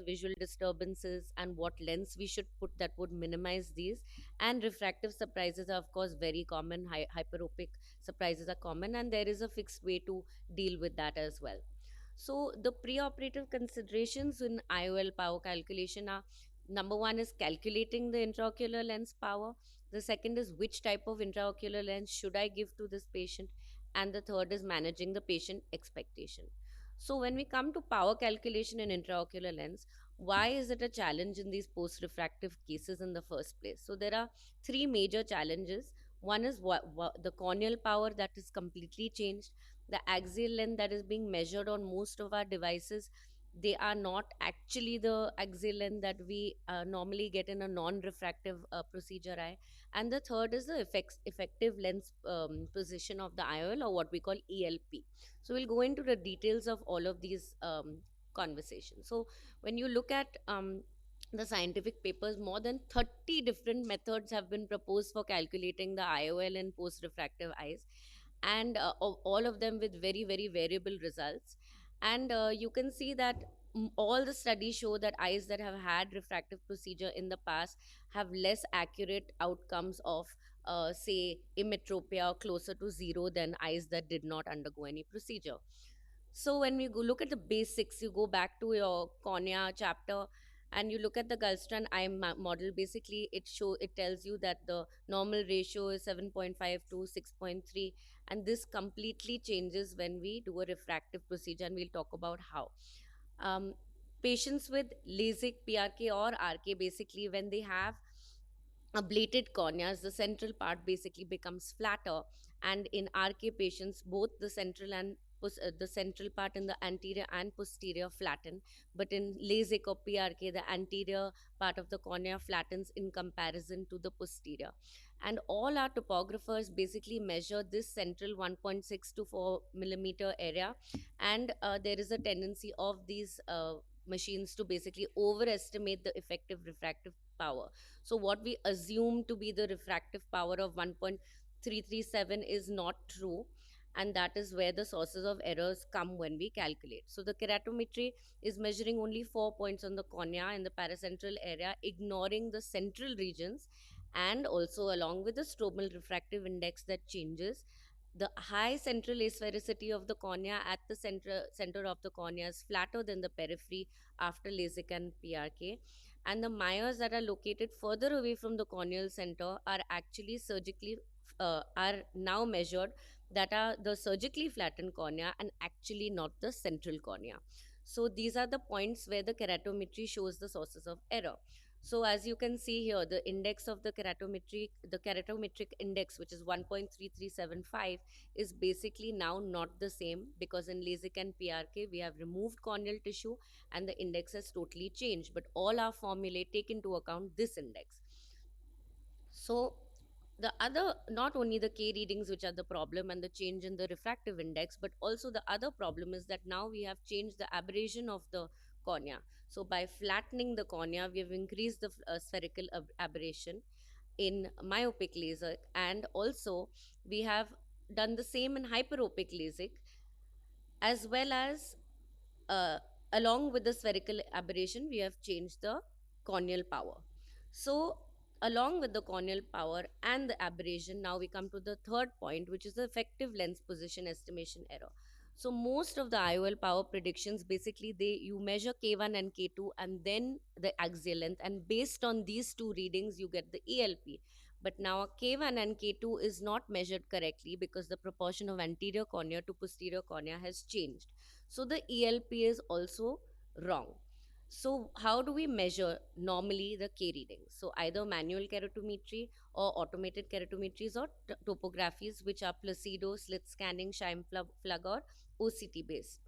visual disturbances and what lens we should put that would minimize these. And refractive surprises are, of course, very common. Hyperopic surprises are common, and there is a fixed way to deal with that as well. So the preoperative considerations in IOL power calculation are: number one is calculating the intraocular lens power. The second is which type of intraocular lens should I give to this patient. And the third is managing the patient expectation. So when we come to power calculation in intraocular lens, why is it a challenge in these post-refractive cases in the first place? So there are three major challenges. One is the corneal power that is completely changed. The axial length that is being measured on most of our devices, they are not actually the axial length that we normally get in a non-refractive procedure eye. And the third is the effective lens position of the IOL, or what we call ELP. So we'll go into the details of all of these conversations. So when you look at the scientific papers, more than 30 different methods have been proposed for calculating the IOL in post-refractive eyes, and all of them with very, very variable results. And you can see that all the studies show that eyes that have had refractive procedure in the past have less accurate outcomes of say emmetropia, or closer to zero, than eyes that did not undergo any procedure. So when we go look at the basics, you go back to your cornea chapter and you look at the Gulfstream eye model. Basically, it tells you that the normal ratio is 7.5 to 6.3, and this completely changes when we do a refractive procedure, and we'll talk about how. Um, Patients with LASIK, PRK, or RK, basically, when they have ablated corneas, the central part basically becomes flatter, and in RK patients, both the central and the central part in the anterior and posterior flatten. But in LASIK or PRK, the anterior part of the cornea flattens in comparison to the posterior. And all our topographers basically measure this central 1.6 to 4 millimeter area, and there is a tendency of these machines to basically overestimate the effective refractive power. So what we assume to be the refractive power of 1.337 is not true, and that is where the sources of errors come when we calculate. So the keratometry is measuring only 4 points on the cornea in the paracentral area, ignoring the central regions, and also along with the stromal refractive index that changes. The high central asphericity of the cornea at the center of the cornea is flatter than the periphery after LASIK and PRK, and the Myers that are located further away from the corneal center are actually surgically are now measured, that are the surgically flattened cornea and actually not the central cornea. So these are the points where the keratometry shows the sources of error. So as you can see here, the index of the keratometric index, which is 1.3375, is basically now not the same, because in LASIK and PRK we have removed corneal tissue and the index has totally changed. But all our formulae take into account this index. So the other, not only the K readings which are the problem and the change in the refractive index, but also the other problem is that now we have changed the aberration of the cornea. So by flattening the cornea, we have increased the spherical aberration in myopic LASIK, and also we have done the same in hyperopic LASIK, as well as uh, along with the spherical aberration, we have changed the corneal power. So along with the corneal power and the aberration, now we come to the third point, which is the effective lens position estimation error. So most of the IOL power predictions, basically you measure K1 and K2 and then the axial length, and based on these two readings you get the ELP. But now K1 and K2 is not measured correctly because the proportion of anterior cornea to posterior cornea has changed. So the ELP is also wrong. So how do we measure normally the K readings? So either manual keratometry or automated keratometries, or topographies, which are Placido, slit scanning, Scheimpflug, or OCT based.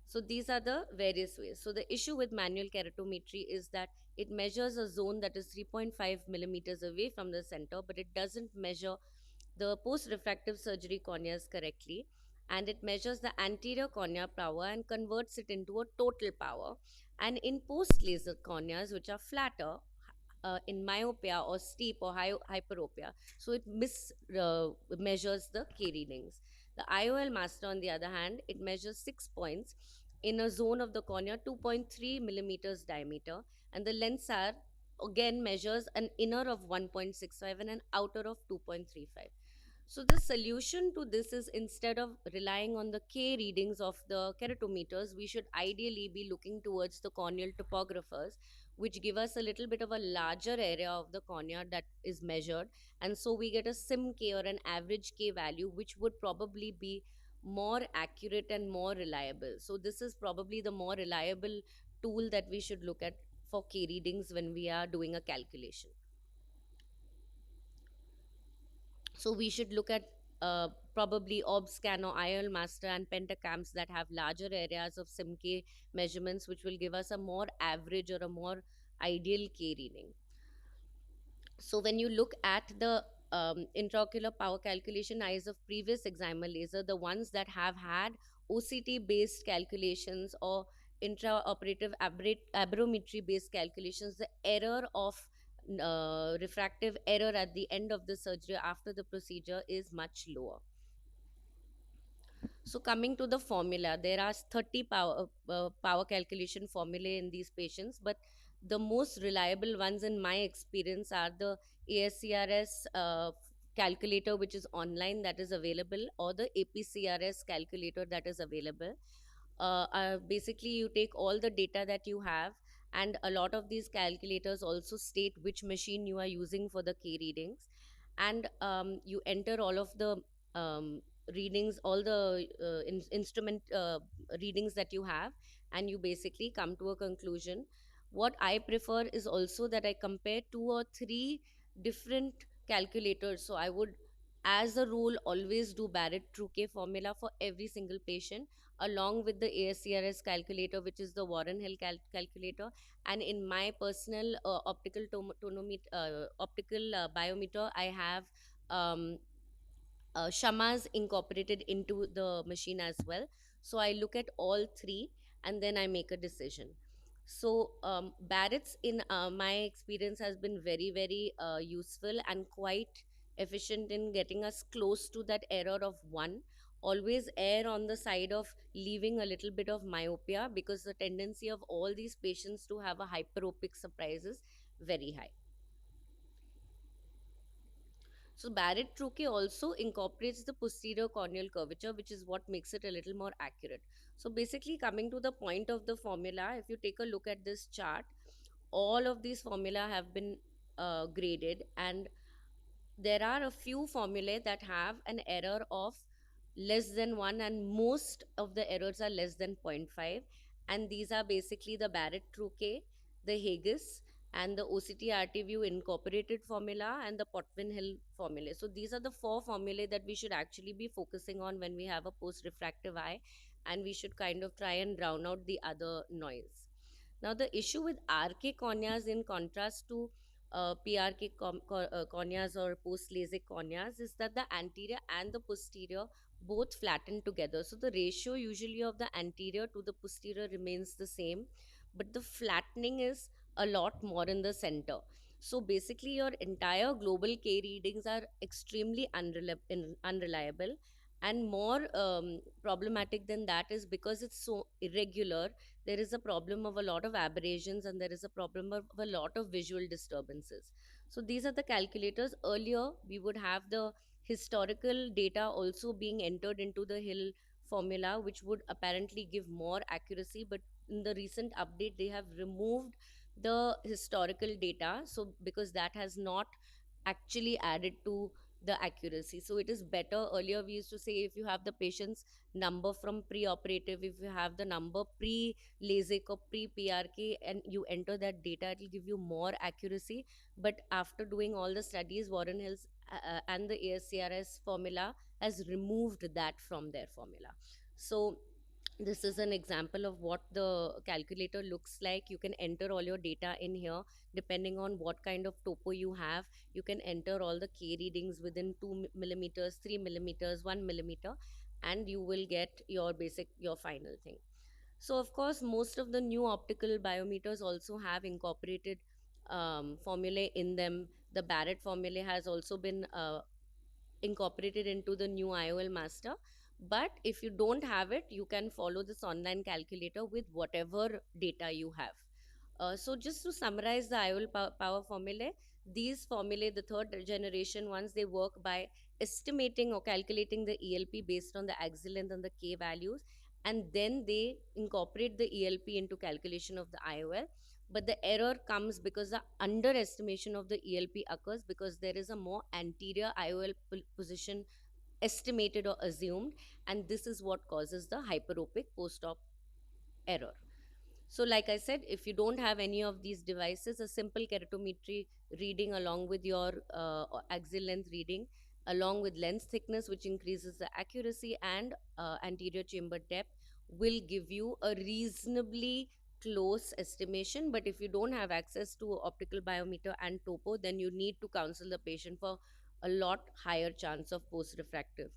So these are the various ways. So the issue with manual keratometry is that it measures a zone that is 3.5 millimeters away from the center, but it doesn't measure the post-refractive surgery corneas correctly, and it measures the anterior cornea power and converts it into a total power. And in post-laser corneas, which are flatter, in myopia or steep or hyperopia, so it measures the K readings. The IOL master, on the other hand, it measures 6 points in a zone of the cornea 2.3 millimeters diameter, and the lens are again measures an inner of 1.65 and an outer of 2.35. So the solution to this is, instead of relying on the K readings of the keratometers, we should ideally be looking towards the corneal topographers, which give us a little bit of a larger area of the cornea that is measured. And so we get a sim K or an average K value, which would probably be more accurate and more reliable. So this is probably the more reliable tool that we should look at for K readings when we are doing a calculation. So we should look at probably OrbScan or IOL Master and Pentacams that have larger areas of SIMK measurements, which will give us a more average or a more ideal K reading. So when you look at the intraocular power calculation eyes of previous excimer laser, the ones that have had OCT based calculations or intraoperative aberrometry based calculations, the error of refractive error at the end of the surgery after the procedure is much lower. So coming to the formula, there are 30 power calculation formulae in these patients, but the most reliable ones in my experience are the ASCRS calculator, which is online, that is available, or the APCRS calculator that is available. Basically, you take all the data that you have, and a lot of these calculators also state which machine you are using for the K readings, and you enter all of the um, readings, all the instrument readings that you have, and you basically come to a conclusion. What I prefer is also that I compare two or three different calculators. So I would, as a rule, always do Barrett Truquet formula for every single patient, along with the ASCRS calculator, which is the Warren Hill calculator. And in my personal optical biometer, I have shamas incorporated into the machine as well. So I look at all three and then I make a decision. So Barrett's, in my experience, has been very, very useful and quite efficient in getting us close to that error of one. Always err on the side of leaving a little bit of myopia, because the tendency of all these patients to have a hyperopic surprise is very high. So Barrett Truquet also incorporates the posterior corneal curvature, which is what makes it a little more accurate. So basically, coming to the point of the formula, if you take a look at this chart, all of these formula have been graded, and there are a few formulae that have an error of less than 1, and most of the errors are less than 0.5, and these are basically the Barrett Truquet, the Haggis, and the OCT View incorporated formula, and the Potvin Hill formula. So these are the four formulae that we should actually be focusing on when we have a post refractive eye, and we should kind of try and drown out the other noise. Now, the issue with RK corneas, in contrast to PRK corneas or post LASIK corneas, is that the anterior and the posterior both flatten together. So, the ratio usually of the anterior to the posterior remains the same, but the flattening is a lot more in the center. So, basically, your entire global K readings are extremely unreliable. And more problematic than that is, because it's so irregular, there is a problem of a lot of aberrations, and there is a problem of a lot of visual disturbances. So these are the calculators. Earlier we would have the historical data also being entered into the Hill formula, which would apparently give more accuracy, but in the recent update they have removed the historical data, so because that has not actually added to the accuracy. So it is better. Earlier we used to say, if you have the patient's number from pre-operative, if you have the number pre LASIK or pre PRK, and you enter that data, it will give you more accuracy. But after doing all the studies, Warren Hills and the ASCRS formula has removed that from their formula. So this is an example of what the calculator looks like. You can enter all your data in here depending on what kind of topo you have. You can enter all the K readings within 2 millimeters, 3 millimeters, 1 millimeter, and you will get your final thing. So of course, most of the new optical biometers also have incorporated formulae in them. The Barrett formula has also been incorporated into the new IOL master. But if you don't have it, you can follow this online calculator with whatever data you have. So just to summarize the IOL power formulae, these formulae, the third generation ones, they work by estimating or calculating the ELP based on the axial length and the K values, and then they incorporate the ELP into calculation of the IOL. But the error comes because the underestimation of the ELP occurs because there is a more anterior IOL position estimated or assumed, and this is what causes the hyperopic post-op error. So, like I said, if you don't have any of these devices, a simple keratometry reading along with your axial length reading, along with lens thickness, which increases the accuracy, and anterior chamber depth, will give you a reasonably close estimation. But if you don't have access to optical biometer and topo, then you need to counsel the patient for a lot higher chance of post refractive.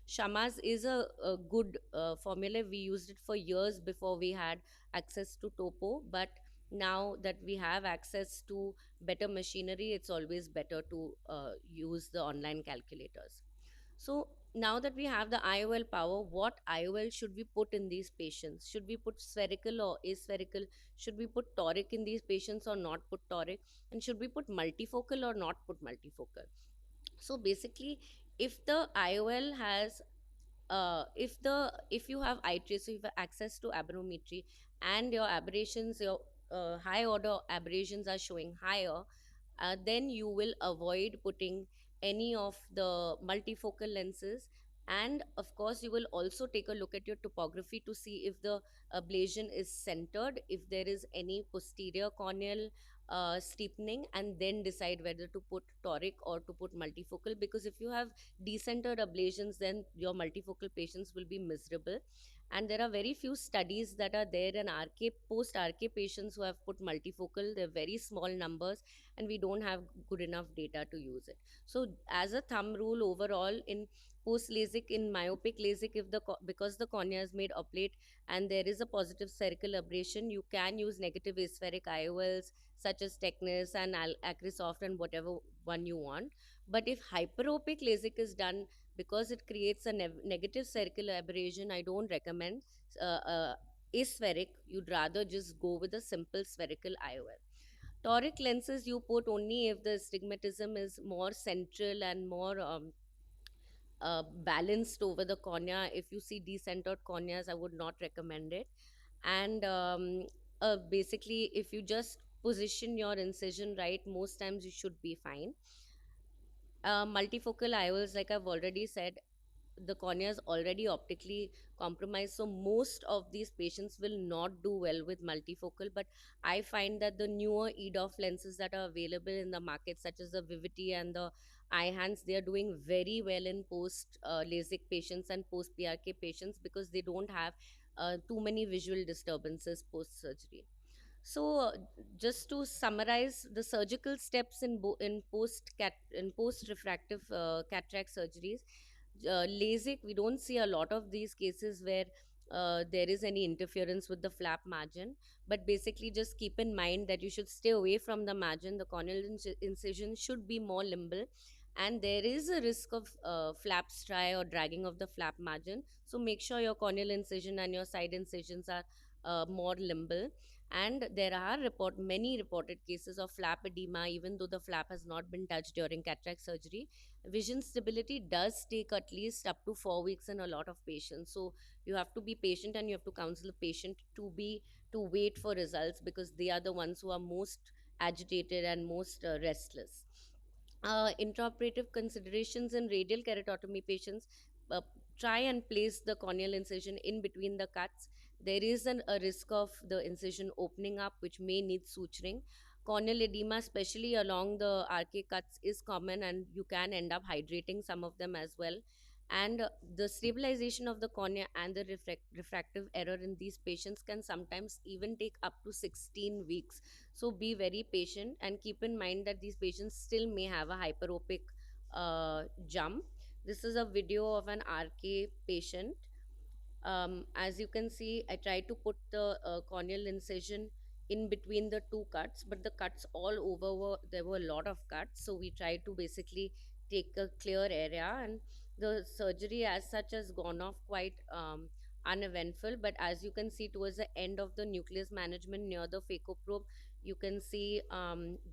Shamas is a good formula. We used it for years before we had access to topo, but now that we have access to better machinery, it's always better to use the online calculators. So now that we have the IOL power, what IOL should we put in these patients? Should we put spherical or aspherical? Should we put toric in these patients or not put toric? And should we put multifocal or not put multifocal? So basically, if the IOL has if you have eye trace, so if you have access to aberrometry and your aberrations, your high order aberrations are showing higher, then you will avoid putting any of the multifocal lenses. And of course, you will also take a look at your topography to see if the ablation is centered, if there is any posterior corneal steepening, and then decide whether to put toric or to put multifocal. Because if you have decentered ablations, then your multifocal patients will be miserable. And there are very few studies that are there in RK, post RK patients who have put multifocal. They're very small numbers, and we don't have good enough data to use it. So, as a thumb rule, overall, in post LASIK, in myopic LASIK, if because the cornea is made oblate and there is a positive spherical aberration, you can use negative aspheric IOLs such as Technis and Acrisoft and whatever one you want. But if hyperopic LASIK is done because it creates a negative spherical aberration, I don't recommend aspheric. You'd rather just go with a simple spherical IOL. Toric lenses you put only if the astigmatism is more central and more balanced over the cornea. If you see decentered corneas, I would not recommend it. And basically, if you just position your incision right, most times you should be fine. Multifocal IOLs, like I've already said, the cornea is already optically compromised, so most of these patients will not do well with multifocal. But I find that the newer EDOF lenses that are available in the market, such as the Vivity and the iHands, they are doing very well in post LASIK patients and post PRK patients because they don't have too many visual disturbances post surgery. So, just to summarize, the surgical steps in post refractive cataract surgeries, LASIK, we don't see a lot of these cases where there is any interference with the flap margin. But basically, just keep in mind that you should stay away from the margin. The corneal incision should be more limber, and there is a risk of flap stry or dragging of the flap margin. So make sure your corneal incision and your side incisions are more limber. And there are many reported cases of flap edema, even though the flap has not been touched during cataract surgery. Vision stability does take at least up to 4 weeks in a lot of patients. So you have to be patient, and you have to counsel the patient to wait for results, because they are the ones who are most agitated and most restless. Intraoperative considerations in radial keratotomy patients, uh, try and place the corneal incision in between the cuts. There is a risk of the incision opening up, which may need suturing. Corneal edema, especially along the RK cuts, is common, and you can end up hydrating some of them as well. And the stabilization of the cornea and the refractive error in these patients can sometimes even take up to 16 weeks. So be very patient, and keep in mind that these patients still may have a hyperopic jump. This is a video of an RK patient. As you can see, I tried to put the corneal incision in between the two cuts, but the cuts all over there were a lot of cuts. So we tried to basically take a clear area, and The surgery as such has gone off quite uneventful, but as you can see towards the end of the nucleus management near the phacoprobe, you can see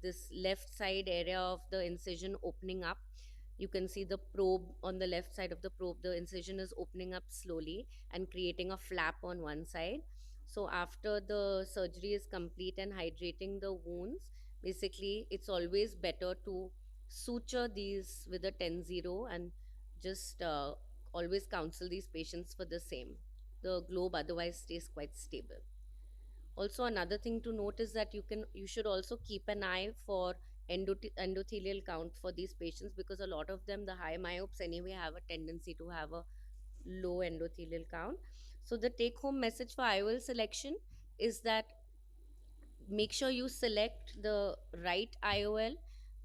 this left side area of the incision opening up. You can see the probe on the left side of the probe, the incision is opening up slowly and creating a flap on one side. So after the surgery is complete and hydrating the wounds, basically it's always better to suture these with a 10-0 and just always counsel these patients for the same. The globe otherwise stays quite stable. Also, another thing to note is that you should also keep an eye for endothelial count for these patients, because a lot of them, the high myopes anyway, have a tendency to have a low endothelial count. So the take home message for IOL selection is that make sure you select the right IOL,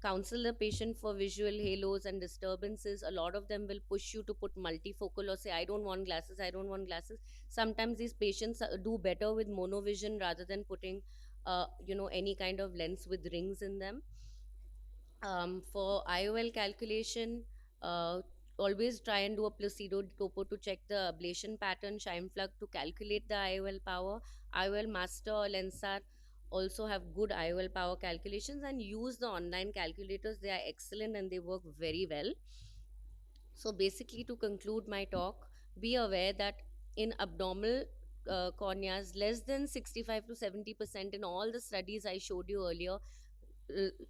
counsel the patient for visual halos and disturbances. A lot of them will push you to put multifocal or say, I don't want glasses, I don't want glasses. Sometimes these patients do better with monovision rather than putting, any kind of lens with rings in them. For IOL calculation, uh, always try and do a Placido topo to check the ablation pattern, shine plug to calculate the IOL power. IOL Master or Lensar also have good IOL power calculations, and use the online calculators. They are excellent and they work very well. So, basically, to conclude my talk, be aware that in abnormal corneas, less than 65 to 70% in all the studies I showed you earlier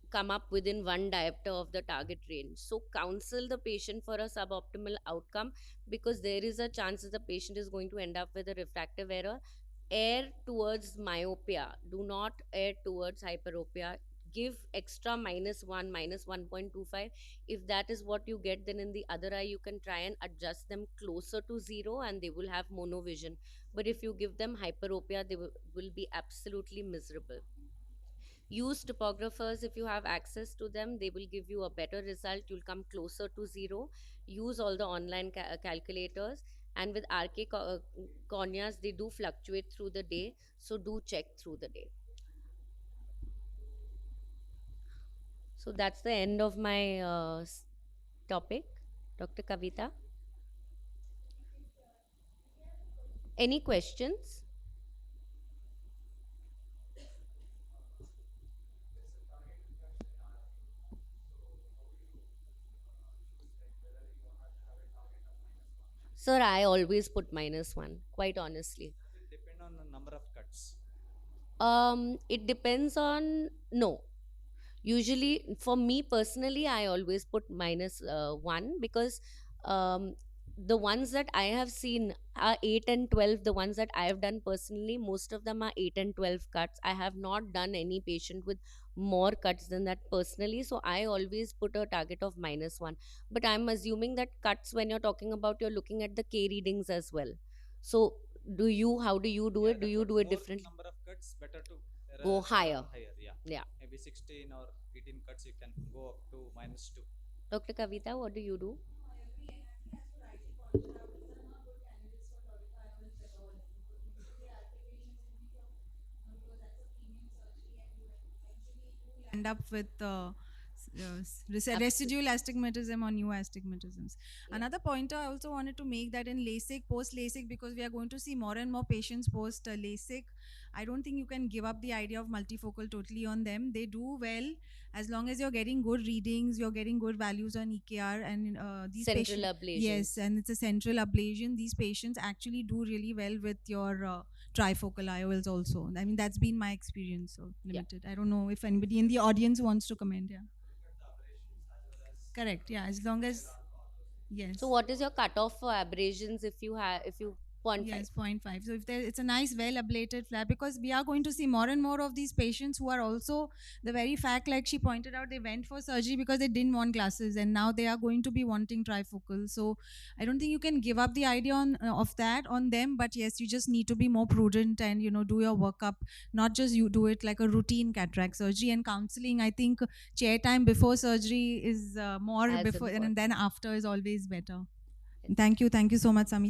come up within one diopter of the target range. So, counsel the patient for a suboptimal outcome, because there is a chance that the patient is going to end up with a refractive error. Err towards myopia, do not err towards hyperopia. Give extra -1, -1.25. If that is what you get, then in the other eye, you can try and adjust them closer to zero and they will have monovision. But if you give them hyperopia, they will be absolutely miserable. Use topographers if you have access to them. They will give you a better result. You'll come closer to zero. Use all the online calculators. And with RK corneas, they do fluctuate through the day. So do check through the day. So that's the end of my topic, Dr. Kavita. Any questions? Sir, I always put -1, quite honestly. Does it depend on the number of cuts? It depends on, no. Usually, for me personally, I always put -1, because um, the ones that I have seen are 8 and 12. The ones that I have done personally, most of them are 8 and 12 cuts. I have not done any patient with more cuts than that personally. So I always put a target of -1. But I'm assuming that cuts, when you're talking about, you're looking at the K readings as well. So, how do you do Yeah, it? Do that's you what. do it More differently? number of cuts, better to Go higher. higher. Yeah, Yeah. maybe 16 or 18 cuts. You can go up to -2. Dr. Kavita, what do you do? End up with residual astigmatism or new astigmatisms. Yeah. Another pointer I also wanted to make, that in LASIK, post LASIK, because we are going to see more and more patients post LASIK, I don't think you can give up the idea of multifocal totally on them. They do well as long as you're getting good readings, you're getting good values on EKR, and these Central patients, ablation. yes, and it's a central ablation. These patients actually do really well with your trifocal IOLs also. I mean, that's been my experience. So limited. I don't know if anybody in the audience wants to comment. Yeah. Correct. Yeah. As long as, yes. So what is your cutoff for abrasions if you have, if you 0.5? Yes, 0.5. So if there, it's a nice, well ablated flap, because we are going to see more and more of these patients who are also the very fact, like she pointed out, they went for surgery because they didn't want glasses, and now they are going to be wanting trifocal. So I don't think you can give up the idea on of that on them. But yes, you just need to be more prudent and do your workup. Not just you do it like a routine cataract surgery, and counseling. I think chair time before surgery is more As before, and important. then after is always better. Thank you so much, Samita.